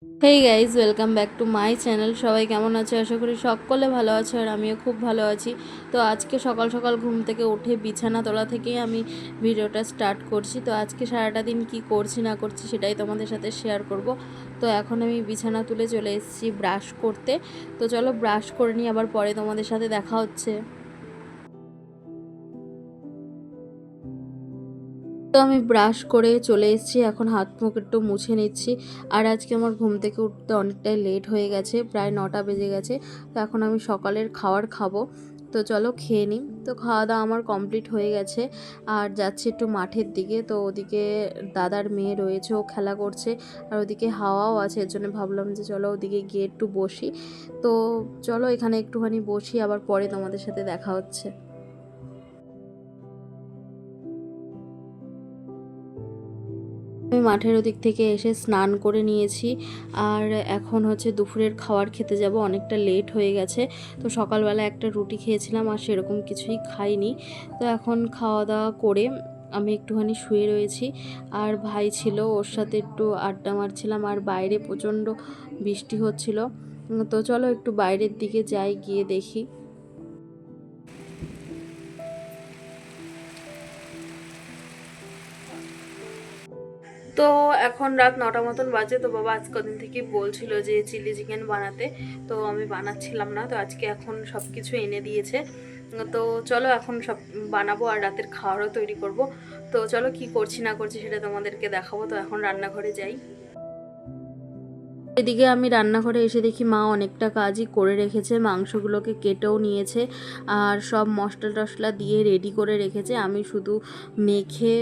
Hey guys, welcome back to my channel. সবাই কেমন আছে? আশা করি সকলে ভালো আছে আর আমিও খুব ভালো আছি। তো আজকে সকাল সকাল ঘুম থেকে উঠে বিছানা তোলা থেকেই আমি ভিডিওটা স্টার্ট করছি। তো আজকে সারাটা দিন কি করছি না করছি সেটাই তোমাদের সাথে শেয়ার করব। তো এখন আমি বিছানা তুলে চলে এসেছি ব্রাশ করতে। তো চলো ব্রাশ করে নিই, আবার পরে তোমাদের সাথে দেখা হচ্ছে। তো আমি ব্রাশ করে চলে এসেছি, এখন হাত মুখ একটু মুছে নিচ্ছি। আর আজকে আমার ঘুম থেকে উঠতে অনেকটাই লেট হয়ে গেছে, প্রায় 9টা বেজে গেছে। তো এখন আমি সকালের খাবার খাবো। তো চলো খেয়ে নিই। তো খাওয়া দাওয়া আমার কমপ্লিট হয়ে গেছে। আর যাচ্ছি একটু মাঠের দিকে। তো ওদিকে দাদার মেয়ে রয়েছে, ও খেলা করছে। আর ওদিকে হাওয়াও আছে, এর জন্য ভাবলাম যে চলো ওদিকে গিয়ে একটু বসি। তো চলো এখানে একটুখানি বসি, আবার পরে তোমাদের সাথে দেখা হচ্ছে। আমি মাঠের ওদিক থেকে এসে স্নান করে নিয়েছি। আর এখন হচ্ছে দুপুরের খাবার খেতে যাব, অনেকটা লেট হয়ে গেছে। তো সকালবেলা একটা রুটি খেয়েছিলাম, আর সেরকম কিছুই খাইনি। তো এখন খাওয়া দাওয়া করে আমি একটুখানি শুয়ে রয়েছি। আর ভাই ছিল, ওর সাথে একটু আড্ডা মারছিলাম। আর বাইরে প্রচণ্ড বৃষ্টি হচ্ছিল। তো চলো একটু বাইরের দিকে যাই, গিয়ে দেখি। তো এখন রাত 9টা মতন বাজে। তো বাবা আজ কদিন থেকে বলছিল যে চিলি চিকেন বানাতে, তো আমি বানাচ্ছিলাম না। তো আজকে এখন সব কিছু এনে দিয়েছে। তো চলো এখন সব বানাবো আর রাতের খাবারও তৈরি করব। তো চলো কি করছি না করছি সেটা তোমাদেরকে দেখাবো। তো এখন রান্নাঘরে যাই। এদিকে আমি রান্নাঘরে এসে দেখি মা অনেকটা কাজই করে রেখেছে, মাংসগুলোকে কেটেও নিয়েছে। আর সব মশলা টশলা দিয়ে রেডি করে রেখেছে, আমি শুধু মেখে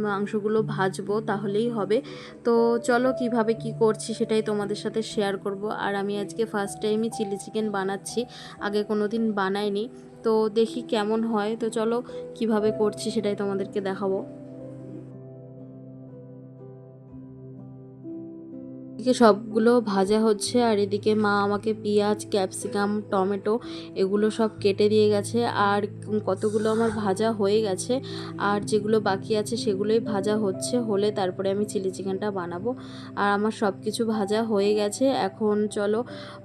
মাংসগুলো ভাজবো, তাহলেই হবে। তো চলো কিভাবে কি করছি সেটাই তোমাদের সাথে শেয়ার করব। আর আমি আজকে ফার্স্ট টাইমই চিলি চিকেন বানাচ্ছি, আগে কোনো দিন বানাইনি। তো দেখি কেমন হয়। তো চলো কিভাবে করছি সেটাই তোমাদেরকে দেখাবো। এদিকে সবগুলো ভাজা হচ্ছে, আর এদিকে মা আমাকে পেঁয়াজ, ক্যাপসিকাম, টমেটো এগুলো সব কেটে দিয়ে গেছে। আর কতগুলো আমার ভাজা হয়ে গেছে, আর যেগুলো বাকি আছে সেগুলোই ভাজা হচ্ছে, হলে তারপরে আমি চিলি চিকেনটা বানাবো। আর আমার সব কিছু ভাজা হয়ে গেছে। এখন চলো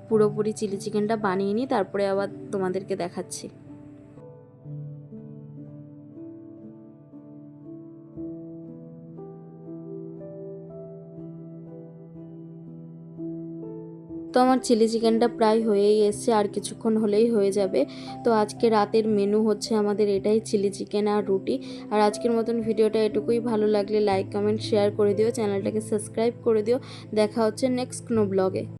পুরোপুরি চিলি চিকেনটা বানিয়ে নিই, তারপরে আবার তোমাদেরকে দেখাচ্ছি। তো আমার চিলি চিকেনটা প্রায় হয়েই এসছে, আর কিছুক্ষণ হলেই হয়ে যাবে। তো আজকে রাতের মেনু হচ্ছে আমাদের এটাই, চিলি চিকেন আর রুটি। আর আজকের মতন ভিডিওটা এটুকুই। ভালো লাগলে লাইক কমেন্ট শেয়ার করে দিও, চ্যানেলটাকে সাবস্ক্রাইব করে দিও। দেখা হচ্ছে নেক্সট কোনো ব্লগে।